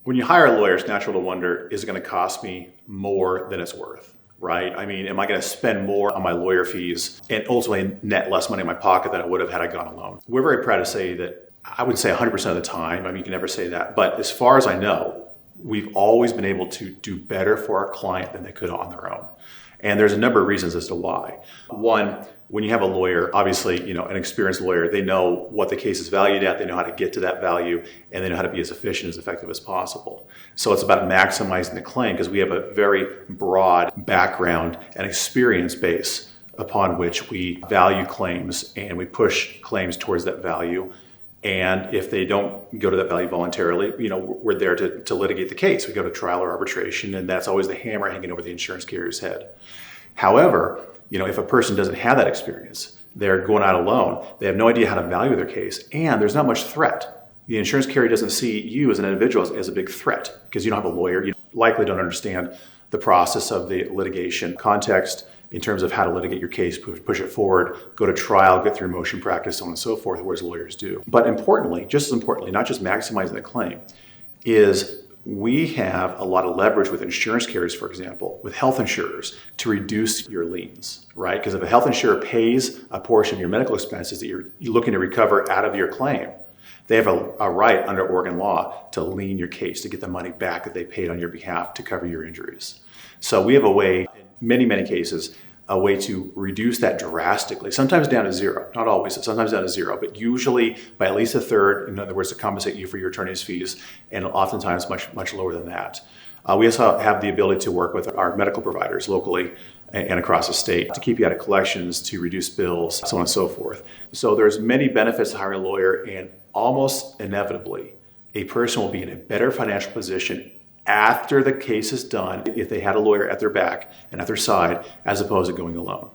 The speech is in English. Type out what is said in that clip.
When you hire a lawyer, it's natural to wonder, is it going to cost me more than it's worth, right? I mean, am I going to spend more on my lawyer fees and ultimately net less money in my pocket than I would have had I gone alone? We're very proud to say that I would say 100% of the time, I mean, you can never say that, but as far as I know, we've always been able to do better for our client than they could on their own. And there's a number of reasons as to why. One, when you have a lawyer, obviously, an experienced lawyer, they know what the case is valued at, they know how to get to that value, and they know how to be as efficient, as effective as possible. So it's about maximizing the claim because we have a very broad background and experience base upon which we value claims and we push claims towards that value. And if they don't go to that value voluntarily, we're there to litigate the case. We go to trial or arbitration, and that's always the hammer hanging over the insurance carrier's head. However, if a person doesn't have that experience, they're going out alone, they have no idea how to value their case, and there's not much threat. The insurance carrier doesn't see you as an individual as a big threat because you don't have a lawyer. You likely don't understand the process of the litigation context in terms of how to litigate your case, push it forward, go to trial, get through motion practice, so on and so forth, whereas lawyers do. But importantly, just as importantly, not just maximizing the claim, is we have a lot of leverage with insurance carriers, for example, with health insurers to reduce your liens, right? Because if a health insurer pays a portion of your medical expenses that you're looking to recover out of your claim, they have a right under Oregon law to lien your case, to get the money back that they paid on your behalf to cover your injuries. So we have a way, in many, many cases, a way to reduce that drastically, sometimes down to zero, not always, sometimes down to zero, but usually by at least a third, in other words, to compensate you for your attorney's fees, and oftentimes much, much lower than that. We also have the ability to work with our medical providers locally and across the state to keep you out of collections, to reduce bills, so on and so forth. So there's many benefits to hiring a lawyer, and almost inevitably, a person will be in a better financial position after the case is done if they had a lawyer at their back and at their side, as opposed to going alone.